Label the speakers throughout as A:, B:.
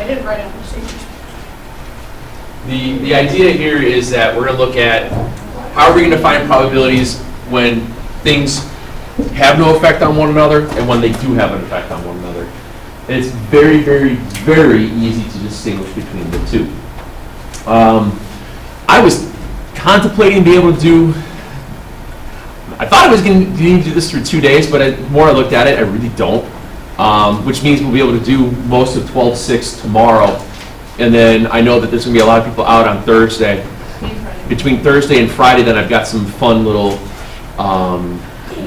A: didn't write it on the stage.
B: The idea here is that we're going to look at how are we going to find probabilities when things have no effect on one another and when they do have an effect on one another. And it's very, very, very easy to distinguish between the two. I was contemplating being able to do, I thought I was going to need to do this for 2 days, but the more I looked at it, I really don't. Which means we'll be able to do most of 12-6 tomorrow. And then I know that there's going to be a lot of people out on Thursday. Between Thursday and Friday, then I've got some fun little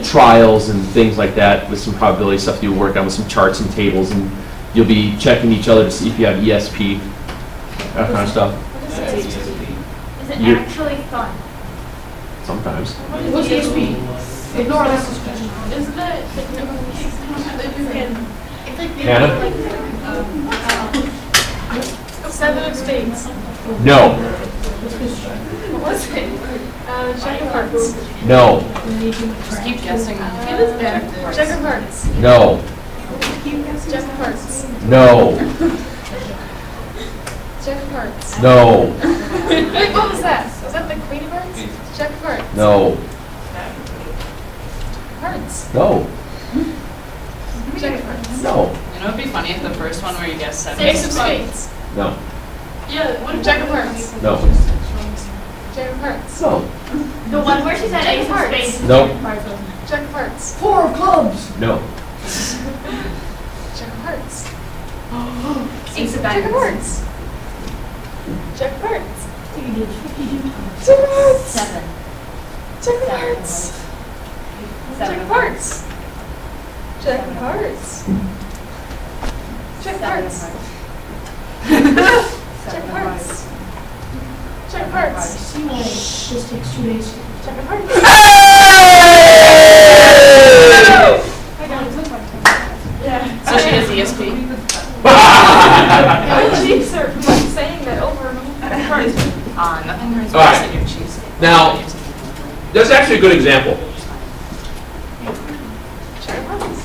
B: trials and things like that with some probability stuff you'll work on with some charts and tables, and you'll be checking each other to see if you have ESP, that kind of stuff.
C: Is it actually fun?
B: Sometimes.
A: What's ESP? Ignore this discussion.
D: Isn't it that you can,
C: It's like
B: Hannah?
D: seven of spades?
B: No.
D: What was it? Jack of hearts.
B: No.
D: Just keep guessing. It is better. Jack of hearts.
B: No.
D: Jack of hearts.
B: No.
D: Jack of hearts.
B: No.
D: Wait, what was that? Was that the queen of hearts? Jack of hearts.
B: No.
D: Hearts.
B: No.
D: Jack of hearts.
B: No.
E: You know, it'd be funny if the first one where you guess seven.
D: Ace of spades.
B: No.
D: Yeah, what? Jack of hearts.
B: No.
D: Jack of hearts.
B: No.
C: The one where she said ace of spades.
B: No.
D: Jack of hearts.
A: Four of clubs.
B: No.
D: Jack of hearts.
C: Ace of
D: Jack of
C: diamonds.
D: hearts. Jack of hearts.
A: You did 52 times.
D: Jack of hearts.
C: Seven.
D: Jack of hearts. Jack of hearts. Jack of hearts. Jack of hearts. Jack of hearts. Jack of hearts.
A: See why this takes 2 days.
D: Jack of hearts. I got it. Yeah.
E: So she has ESP.
D: Cheeks are like saying that over and over.
E: Nothing hurts
B: All right.
E: worse than your cheese.
B: Now, that's actually a good example.
D: Jack of hearts.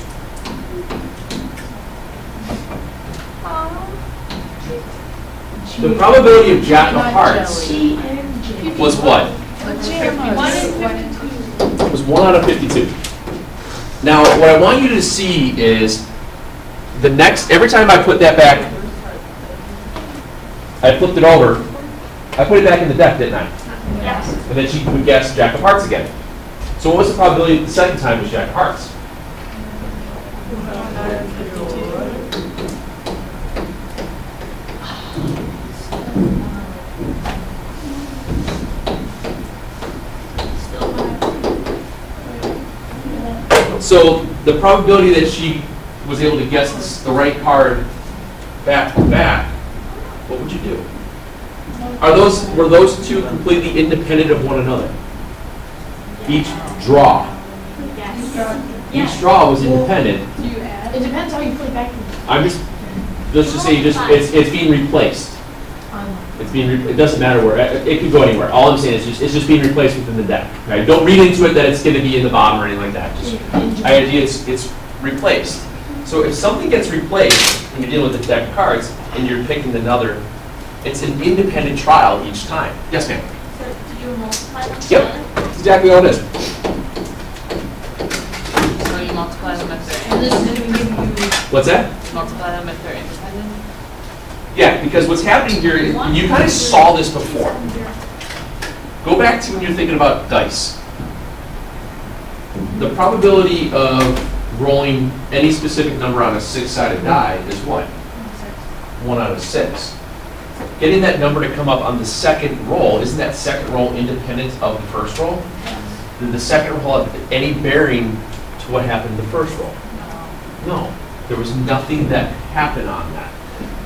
B: The probability of Jack of Hearts
A: C and J.
B: was what?
D: One in 52.
B: Was 1 out of 52. Now, what I want you to see is the next, every time I put that back, I flipped it over, I put it back in the deck, didn't I?
C: Yes.
B: And then she would guess Jack of Hearts again. So what was the probability the second time was Jack of Hearts? So the probability that she was able to guess the right card back to back, what would you do? Were those two completely independent of one another? Each draw.
C: Yes.
B: Each draw was independent.
A: It depends how you put it back in.
B: Let's just say it's being replaced. It doesn't matter where, it could go anywhere. All I'm saying is it's just being replaced within the deck. Okay? Don't read into it that it's going to be in the bottom or anything like that. Just the idea it's replaced. So if something gets replaced and you're dealing with a deck of cards and you're picking another, it's an independent trial each time. Yes, ma'am?
C: So did you multiply them?
B: Yep, that's exactly all it is.
E: So you multiply them if they're
A: And this is going to give you.
B: What's that?
E: multiply them if they're independent.
B: Yeah, because what's happening here, you kind of saw this before. Go back to when you're thinking about dice. The probability of rolling any specific number on a 6-sided die is what? 1 out of 6. Getting that number to come up on the second roll, isn't that second roll independent of the first roll? Did the second roll have any bearing to what happened in the first roll? No. There was nothing that happened on that.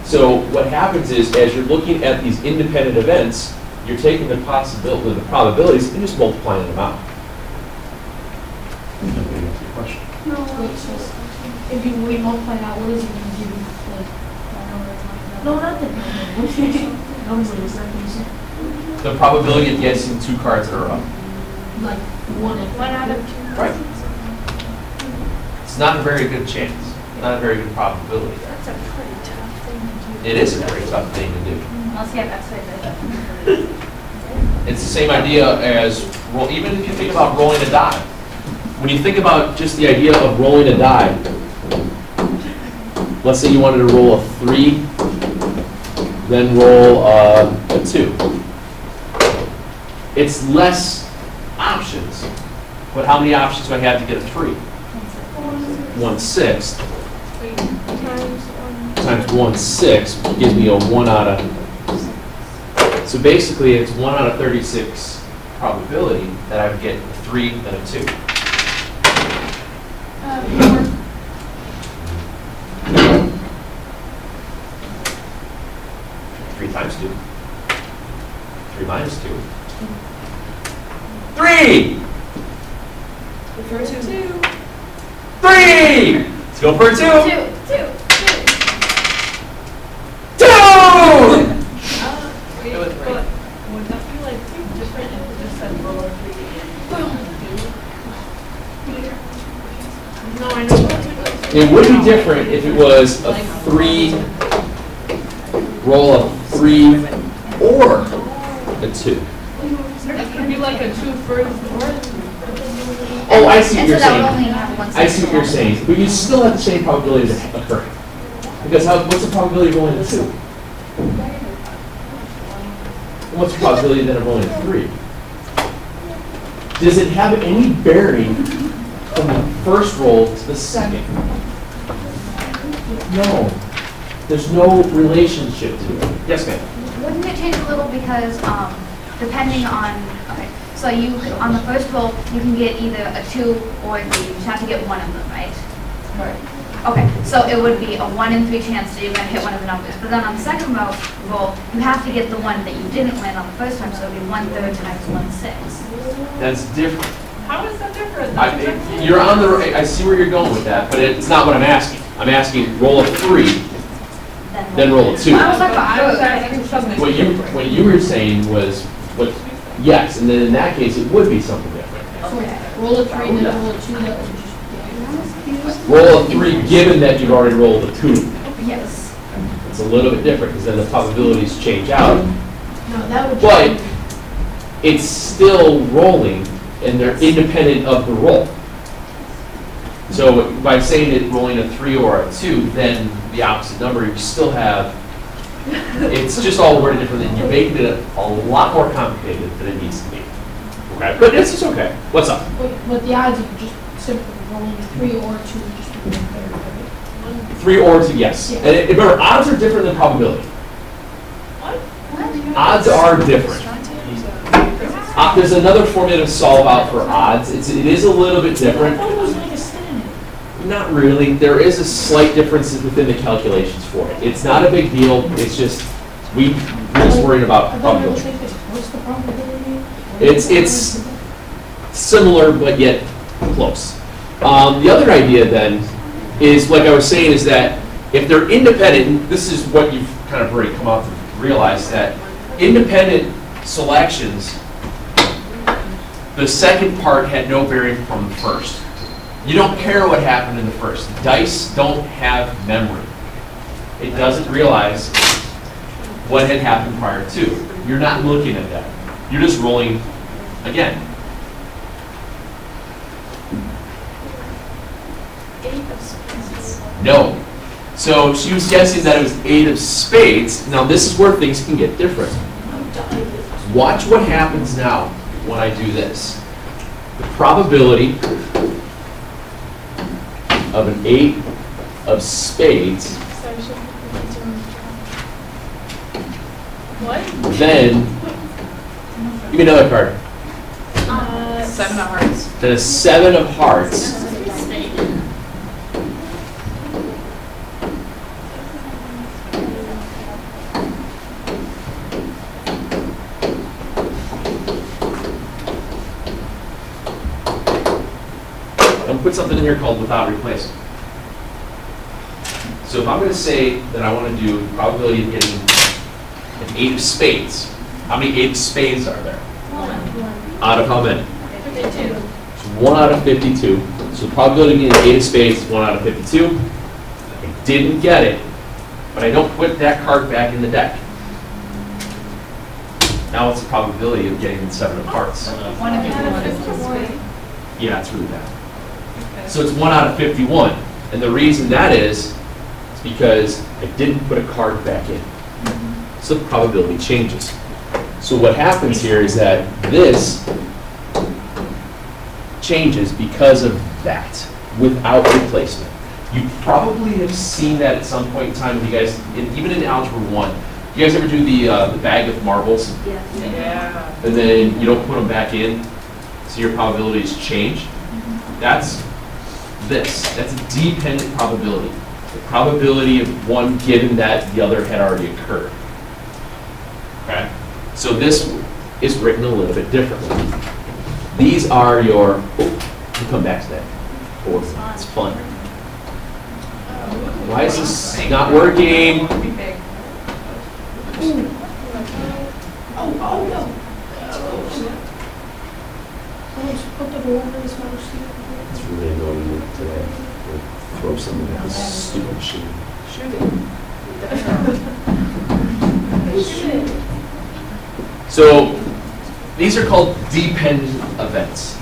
B: So what happens is, as you're looking at these independent events, you're taking the probabilities, and just multiplying them out. Question.
A: No, wait, so if you multiply out, what is it going to give you? No, not the number. What number is that going to say?
B: The probability of guessing 2 cards that are up.
A: Like 1 in
C: 1 out of 2.
B: Right. It's not a very good chance. Not a very good probability.
D: That's a pretty tough thing to do.
B: It is a very tough thing to do.
C: Unless you have X-ray vision.
B: It's the same idea as, well, even if you think about rolling a die. When you think about just the idea of rolling a die, let's say you wanted to roll a 3, then roll a 2. It's less options, but how many options do I have to get a 3? 1/6 times 1/6 gives me a 1 out of, so basically it's 1 out of 36 probability that I would get a 3 and a 2. 3 times 2. 3 minus 2. 3!
D: The first two.
B: 3! Let's go for a 2!
C: 2.
B: 2!
D: Wait,
E: was
D: but would that be like different if it just said roll of 3?
A: No, I know.
B: It would be different if it was a 3, roll a 3 or a 2.
D: It could be like a 2 first or.
B: Oh, I see what you're
C: And so that would only
B: saying.
C: have one
B: I see what you're
C: second.
B: saying. But you still have the same probability of occurring. Because what's the probability of rolling a 2? What's the probability then of rolling a 3? Does it have any bearing from the first roll to the second? No. There's no relationship to it. Yes, ma'am.
C: Wouldn't it change a little because, depending on, okay, so you, on the first roll, you can get either a 2 or a 3, you just have to get one of them, right?
D: Right.
C: Okay, so it would be a 1 in 3 chance that you're gonna hit one of the numbers, but then on the second roll, you have to get the one that you didn't land on the first time, so it'd be 1/3 times 1/6.
B: That's different.
D: How is that different? That's different.
B: You're on the, I see where you're going with that, but it's not what I'm asking. I'm asking roll a 3, then roll a 2.
C: I was like,
D: I was asking something.
B: What you were saying was, yes, and then in that case, it would be something different.
C: Okay.
A: Roll a 3, then roll a 2, that would just.
B: Roll a 3 given that you've already rolled a 2.
C: Yes.
B: It's a little bit different because then the probabilities change out,
A: No, that would.
B: but it's still rolling and they're independent of the roll. So by saying it rolling a 3 or a 2, then the opposite number, you still have, it's just all worded differently. You're making it a lot more complicated than it needs to be. Okay, but this is okay. What's up?
A: But the odds of just simply rolling a 3 or a 2 would just be 1/3, right?
B: 3 or 2, yes. And remember, odds are different than probability. Odds are different. There's another formula to solve out for odds. It is a little bit
A: I
B: different.
A: thought it was like a synonym.
B: Not really. There is a slight difference within the calculations for it. It's not a big deal. It's just, we're just worried about
A: I thought it was
B: probability.
A: like this. What's the probability?
B: It's similar, but yet close. The other idea then is, like I was saying, is that if they're independent, and this is what you've kind of already come out to realize, that independent selections, the second part had no bearing from the first. You don't care what happened in the first. Dice don't have memory. It doesn't realize what had happened prior to. You're not looking at that. You're just rolling again. No. So she was guessing that it was 8 of spades. Now this is where things can get different. Watch what happens now when I do this. The probability of an 8 of spades,
D: What?
B: then, give me another card.
E: 7 of hearts.
B: Then a 7 of hearts. Put something in here called without replacement. So if I'm going to say that I want to do probability of getting an 8 of spades, how many 8 of spades are there?
D: 1.
B: Out of how many?
D: 52.
B: It's 1 out of 52. So the probability of getting an 8 of spades is 1 out of 52. I didn't get it. but I don't put that card back in the deck. Now what's the probability of getting 7 of hearts?
C: 1 in 51.
B: Yeah, it's really bad. So it's 1 out of 51. And the reason that is because I didn't put a card back in. So the probability changes. So what happens here is that this changes because of that, without replacement. You probably have seen that at some point in time, you guys, even in Algebra 1. You guys ever do the bag of marbles?
E: Yeah.
B: And then you don't put them back in, so your probabilities change? That's this. That's a dependent probability. The probability of one given that the other had already occurred. Okay? So this is written a little bit differently. These are your, we'll come back to that. Oh, it's fun. Why is this not working? It's really annoying me today. We'll throw something at this stupid machine. So these are called dependent events.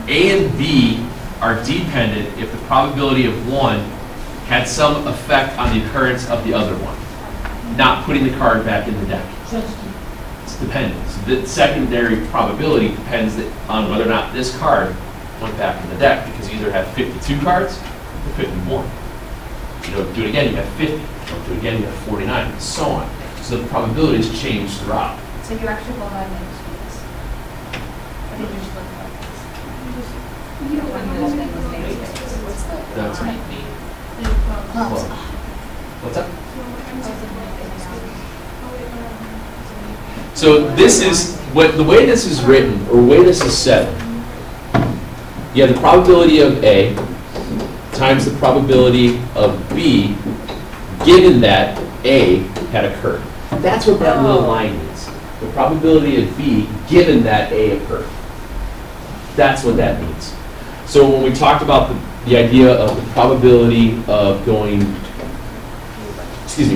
B: A and B are dependent if the probability of one had some effect on the occurrence of the other one, not putting the card back in the deck. It's dependent. So the secondary probability depends on whether or not this card went back in the deck, because you either have 52 cards or 51. You don't do it again, you have 50. You don't do it again, you have 49, and so on. So the probabilities change throughout.
C: So you actually go ahead and do this. I think you should look at this. You don't want to do this thing with namespace. What's that?
B: That's right. What's up? So this is, the way this is written, or the way this is set, you have the probability of A times the probability of B, given that A had occurred. That's what that little line means. The probability of B, given that A occurred. That's what that means. So when we talked about the idea of the probability of going,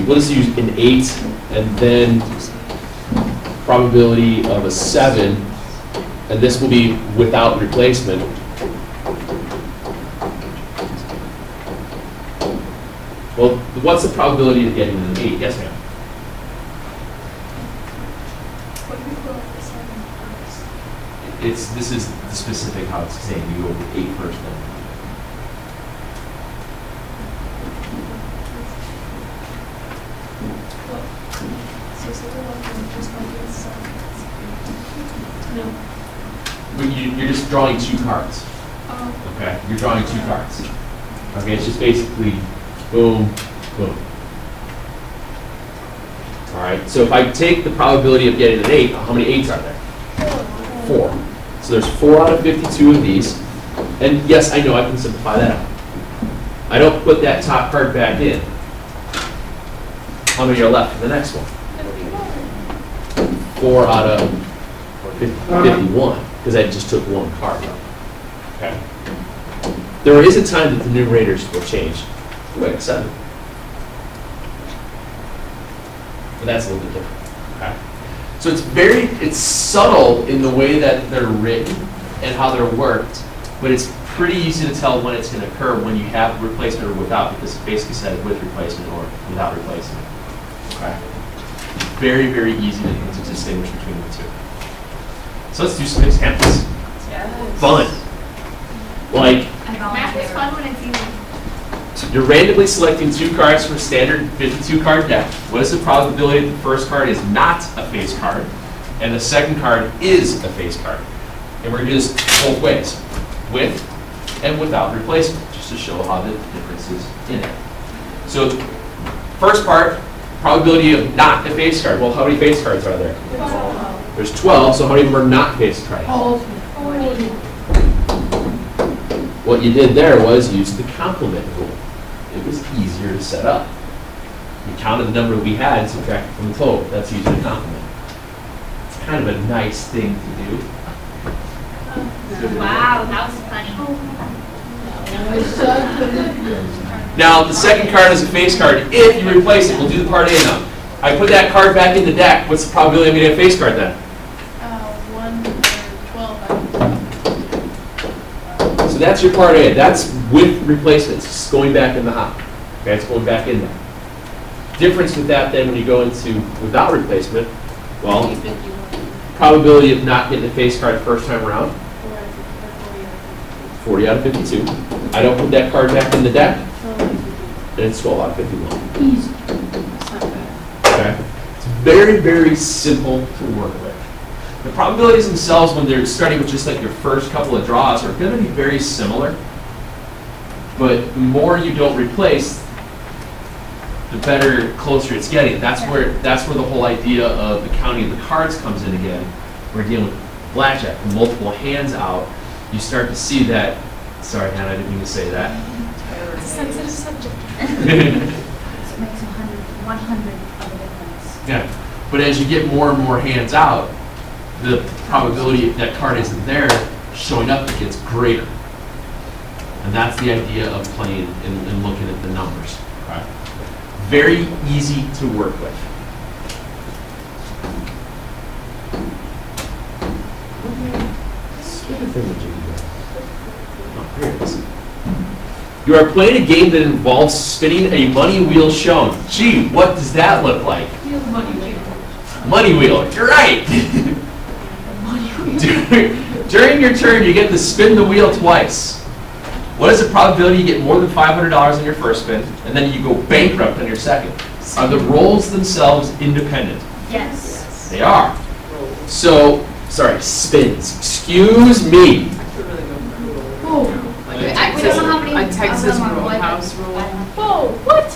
B: we'll just use an 8 and then probability of a 7, and this will be without replacement. Well, what's the probability of getting an 8? Yes, ma'am. This is the specific how it's saying you go with 8 first then. You're just drawing 2 cards. Okay, you're drawing 2 cards. Okay, it's just basically boom, boom. All right, so if I take the probability of getting an 8, how many 8s are there? 4. So there's 4 out of 52 of these. And yes, I know I can simplify that out. I don't put that top card back in. How many are left for the next one? 4 out of 51, because I just took 1 card. Okay. There is a time that the numerators will change. Wait, 7. But that's a little bit different. Okay. So it's subtle in the way that they're written and how they're worked, but it's pretty easy to tell when it's going to occur when you have replacement or without, because it basically says with replacement or without replacement. Okay. Very, very easy to distinguish between the two. So let's do some examples.
E: Yes.
B: Fun. Like,
C: Math is fun when it's easy.
B: you're randomly selecting 2 cards from a standard 52 card deck. What is the probability that the first card is not a face card and the second card is a face card? And we're going to do this both ways, with and without replacement, just to show how the difference is in it. So first part, probability of not a face card. Well, how many face cards are there?
A: 12.
B: There's 12, so how many of them are not face cards? What you did there was use the complement rule. It was easier to set up. You counted the number we had and subtracted from the total. That's using the complement. It's kind of a nice thing to do.
C: Wow, that was funny.
B: Now, the second card is a face card. If you replace it, we'll do the part A now. I put that card back in the deck. What's the probability I'm going to get a face card then?
E: 1 or 12.
B: So that's your part A. That's with replacements. It's going back in the hop. Okay, it's going back in there. Difference with that then when you go into without replacement, well, probability of not getting a face card first time around, 40 out of 52. I don't put that card back in the deck, and it's 12 out of 51.
A: Easy.
E: That's not bad.
B: Okay? It's very, very simple to work with. The probabilities themselves, when they're starting with just like your first couple of draws, are going to be very similar. But the more you don't replace, the better, closer it's getting. That's where the whole idea of the counting of the cards comes in again. We're dealing with blackjack, multiple hands out. You start to see that. Sorry, Hannah, I didn't mean to say that.
D: It's a sensitive subject.
C: So it makes 100 of a difference.
B: Yeah, but as you get more and more hands out, the probability if that card isn't there showing up gets greater. And that's the idea of playing and looking at the numbers. Okay? Very easy to work with. Oh, here it is. You are playing a game that involves spinning a money wheel shown. Gee, what does that look like?
A: Money wheel.
B: Money wheel, you're right. During your turn, you get to spin the wheel twice. What is the probability you get more than $500 on your first spin, and then you go bankrupt on your second? Are the rolls themselves independent?
C: Yes.
B: They are. So, sorry, spins. Excuse me.
A: Oh.
E: Like
C: We don't know how many
E: a Texas
C: of them are
E: Roadhouse
C: like-
E: roll.
D: Whoa, what?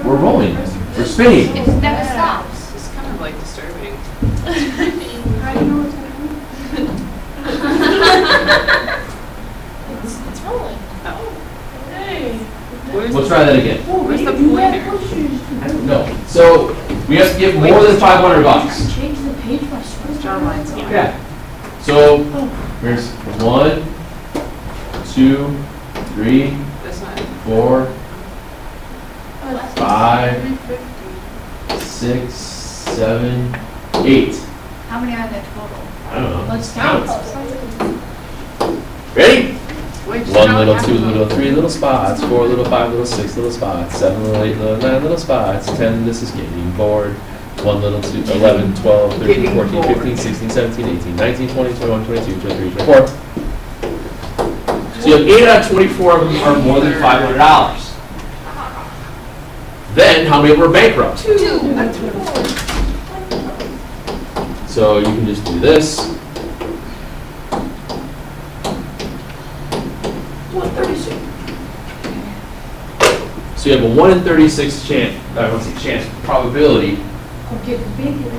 B: We're rolling. We're spinning.
C: It never stops.
E: It's kind of like disturbing.
A: How do you know what's going
D: It's rolling.
E: Oh.
D: Hey.
B: We'll try that again.
A: on?
E: Where's the
A: You have
E: pointer?
A: pushes.
B: I don't know. So, we have to get more than $500.
A: Change the page by switching.
E: John lines.
B: Yeah. So, here's 1, 2, 3,
E: That's not.
B: 4, 5, 6, 7, 8.
C: How many are there total?
B: I don't know.
A: Let's count.
B: Ready?
E: Wait,
B: 1 little, 2 little, 3 little spots, 4 little, 5 little, 6 little spots, 7 little, 8 little, 9 little spots, 10, this is getting bored. 1 little, 2, 11, 12, 13,
E: Getting
B: 14,
E: bored.
B: 15, 16, 17, 18, 19, 20, 21, 22, 23, 24. So you have 8 out of 24 of them are more than $500. Then, how many were bankrupt?
C: 2.
B: So you can just do this.
A: 136.
B: So you have a 1 in 36 chance, I don't say chance, probability
A: I'll get bigger.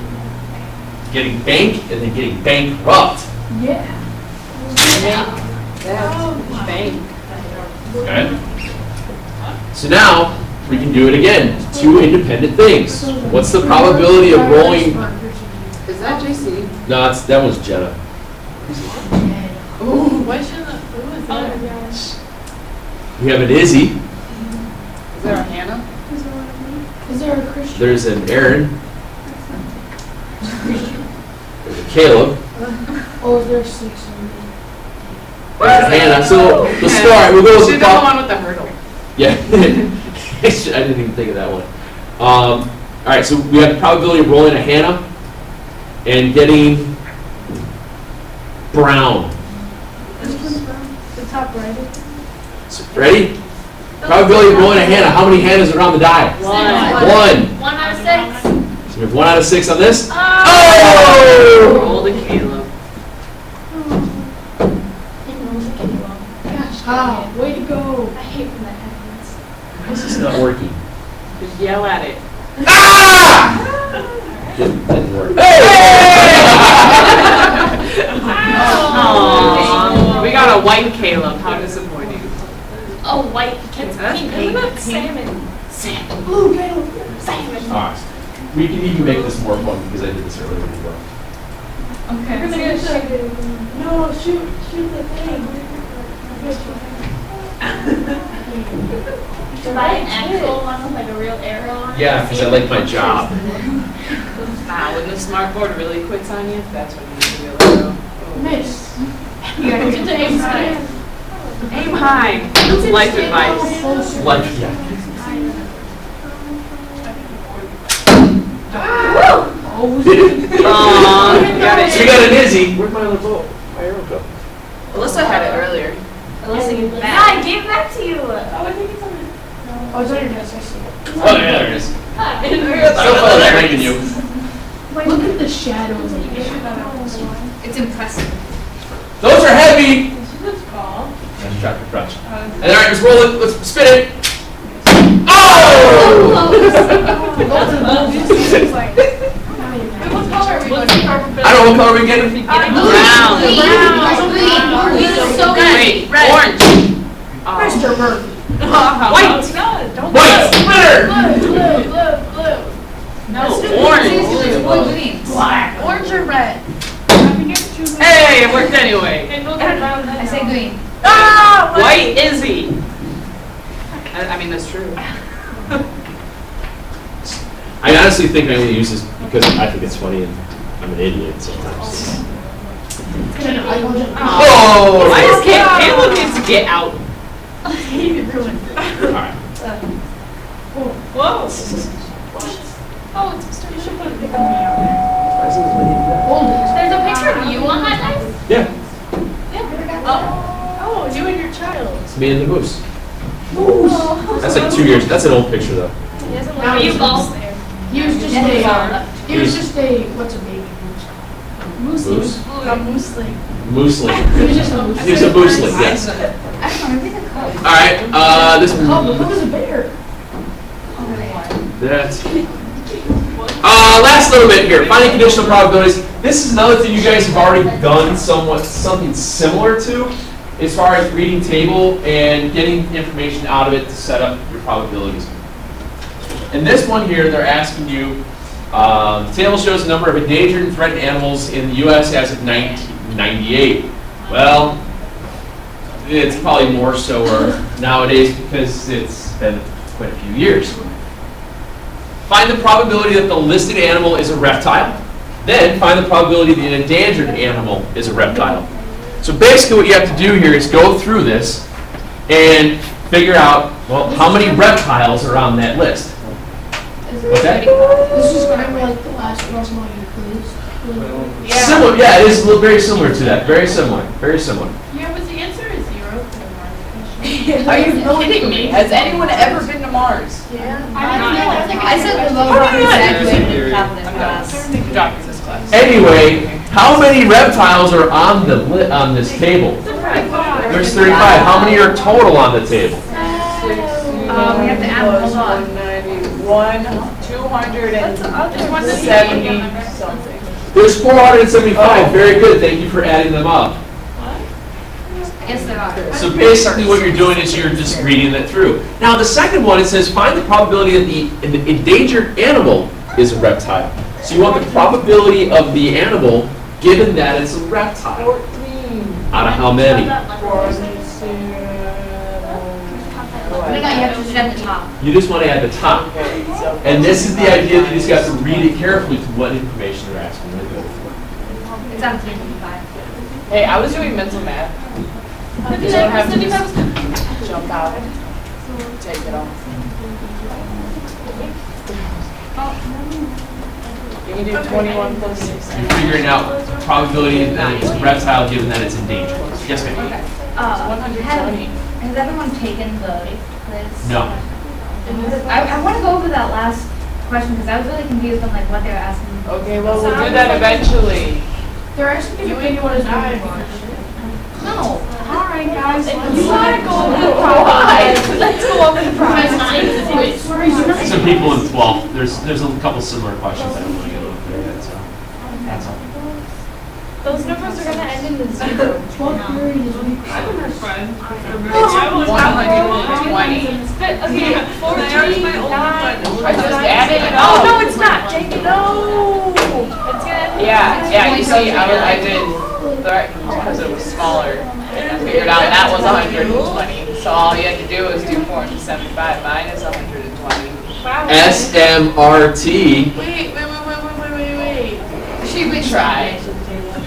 B: getting bank and then getting bankrupt.
A: Yeah.
E: Bank.
B: Okay? So now we can do it again. 2 independent things. What's the probability of rolling?
E: Is that JC?
B: No, that was Jenna.
E: Ooh, why shouldn't that? Who is that?
B: We have an Izzy.
E: Is there a Hannah?
A: Is there a Christian?
B: There's an Aaron. There's a Caleb.
A: Oh, is there 6?
B: There's a Hannah. So the start. We'll go with
E: Should
B: the
E: have the
B: top.
E: one with the hurdle.
B: Yeah. I didn't even think of that one. All right. So we have the probability of rolling a Hannah and getting brown.
A: The top right.
B: So, ready? Probability of rolling a Hannah. How many Hannahs are on the die?
C: 1. 1 out of 6.
B: So we have 1 out of 6 on this.
C: Oh!
E: Roll to Caleb.
A: Gosh, way to go.
D: I hate when that happens.
B: Why is this not working?
E: Just yell at it.
B: Ah! Didn't work.
E: Aww. We got a white Caleb. How disappointing.
C: Oh, white.
E: That's
C: pink.
E: pink.
D: Salmon.
A: Blue, Caleb.
C: Salmon.
B: All right. We can even make this more fun because I did this earlier as well.
C: Okay.
A: No, shoot the thing. buy an actual one with like a real arrow on it.
B: Yeah, because I like my job.
E: Wow, when the smart board really quits on you, that's when you need to be able to
A: Miss.
C: You gotta
A: Get the aim high.
E: aim high. That's life advice.
B: Lunch, yeah.
E: Aw, you got it.
B: She got an Izzy. Where'd my little, my arrow go?
E: Alyssa had it earlier.
C: Alyssa, you
A: Yeah,
C: back.
A: I gave it back to you. Oh, I think it's on the. Oh, it's on your desk. I see it.
B: Oh, yeah, there it is.
A: Hi.
B: So far, I'm ranking you.
A: Look at the shadows.
C: It's impressive.
B: Those are heavy.
A: That's cool.
B: Nice tractor crunch. And all right, let's roll it. Let's spin it. Oh!
A: What color are we going to?
B: I don't know what color we getting.
E: Brown.
C: So
E: Wait,
C: red.
E: orange.
A: Mr. Murphy.
E: White.
B: White. Winner.
A: Blue.
E: No, orange.
C: Blue green.
A: Black.
D: Orange or red?
E: Hey, it worked anyway.
C: I say green.
D: Ah!
E: White Izzy. I mean, that's true.
F: I honestly think I only use this because I think it's funny and I'm an idiot sometimes.
B: Oh!
E: Why does Caleb needs to get out?
F: Alright.
E: Whoa.
D: Oh, it's Mr.
A: There's a picture of you on that knife?
F: Yeah,
A: Oh, you and your child.
F: it's me and the moose. That's like 2 years. That's an old picture though.
A: Now you both there. He was just a, what's a baby moose?
F: Moose?
A: A mooseling.
F: Mooseling.
A: He was just a mooseling.
F: He was a mooseling, yes.
C: I don't know, maybe the color.
B: All right. This.
A: Who was a bear?
B: That's. Last little bit here. Finding conditional probabilities. This is another thing you guys have already done something similar to, as far as reading table and getting information out of it to set up your probabilities. In this one here, they're asking you, the table shows the number of endangered and threatened animals in the U.S. as of 1998. Well, it's probably more so nowadays because it's been quite a few years. Find the probability that the listed animal is a reptile. Then find the probability that an endangered animal is a reptile. So basically what you have to do here is go through this and figure out, well, how many reptiles are on that list. What's that?
A: This is kind of like the last question on your quiz.
B: Similar, yeah, it is very similar to that. Very similar. Very similar.
A: Yeah, but the answer is 0.
E: Are you kidding me? Has anyone ever been to Mars?
C: I said the low
E: How do you not?
C: graduated Catholic
E: I'm
C: class.
E: done. Good job in this class.
B: Anyway, how many reptiles are on on this table? There's 35. How many are total on the table?
C: We have to add, hold on.
E: 191, 270 something.
B: There's 475. Very good. Thank you for adding them up.
C: I guess there are.
B: So basically what you're doing is you're just reading that through. Now the second one, it says find the probability that the endangered animal is a reptile. So you want the probability of the animal given that it's a reptile.
E: 14.
B: Out of how many?
C: No, you have to do it at the top.
B: You just want to add the top.
E: Okay, so
B: And this is the idea that you just got to read it carefully to what information they're asking you to go for.
C: It's on 355.
E: hey, I was doing mental math. You don't have to just jump out, take it off. You can do 21 plus 16.
B: You're figuring out probability that it's a reptile given that it's endangered. Yes, ma'am?
C: Has everyone taken the quiz?
B: No.
C: I want to go over that last question because I was really confused on like what they were asking.
E: Okay, well, we'll do that eventually.
A: They're asking if anyone is dying.
C: No.
A: Alright, guys.
D: You gotta go over the problem. Let's go over the problem.
B: Some people in, well, there's a couple similar questions I don't want to get over there yet, so that's all.
D: Those numbers are gonna end in the 0.
A: 12th period is week 6.
E: 120.
D: But, okay, 14, 9.
E: I just added it
D: Oh,
E: up.
D: no, it's not. Jake, no. It's gonna end in
E: Yeah, you see, I did, because it was smaller, and I figured out that was 120. So all you had to do was do 475 minus 120.
F: SMRT.
D: Wait.
E: She would try.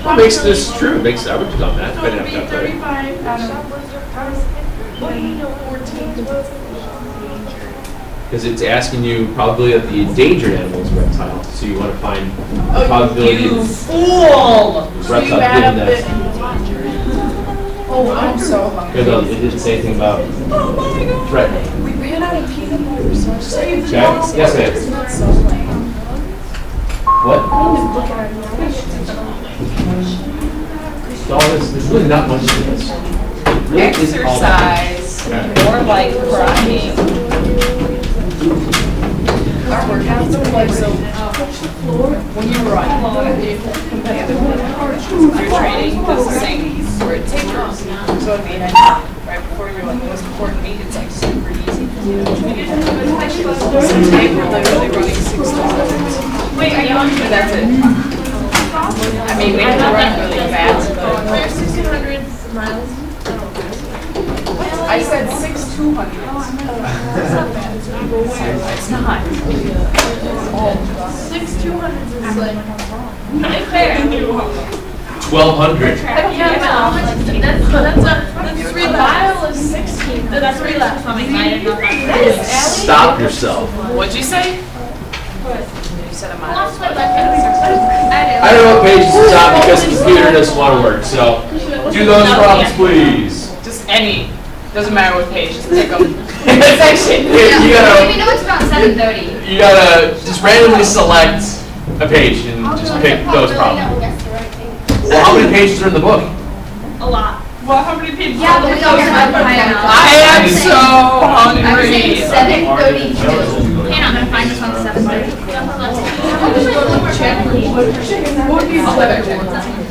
F: What makes this true? Makes, I would have done that.
A: So
F: But I
A: it'd
F: didn't
A: be
F: have to.
A: 35 out of 14.
F: Because it's asking you probably of the endangered animals reptile. So you want to find the probability
E: You
F: of
E: fool!
F: reptile getting that.
E: Oh, I'm so hungry.
F: Good, it didn't say anything about threat.
D: We ran out of peanut butter, so I'm just
F: Okay. Yes, ma'am.
D: not so lame.
F: What? So all this, there's really not much to this. It really isn't all that
E: Exercise,
F: Okay.
E: more like crying. Our workouts are like so. When you run, your training does the same where it tapers. So at the end, right before your most important meet, it's like super easy. So today we're literally running 6 kilometers.
A: Wait, are you on?
E: But that's it. I mean, we have to run really fast, but.
A: 1600 miles.
E: I said 6 200s. It's not.
A: 6 200s is like not fair.
B: 1,200.
A: Yeah, that's 3 miles is 16. That's 3 laps. That is Allie.
B: Stop yourself.
E: What'd you say? You said a mile.
B: I don't know what page this is on because the computer doesn't want to work, so do those problems, please.
E: Just any. Doesn't matter what page. Just pick them. Section.
B: You
C: Maybe
B: gotta,
C: no, it's about 7:30.
B: you gotta just randomly select a page and just pick those problems. Well, how many pages are in the book?
A: A lot. Well, how many people?
C: Yeah, but we don't have time now.
E: I am so
C: I'm
E: hungry.
C: saying 7:32. Hang on, I'm gonna find this one 7:30.
E: I'll let her check.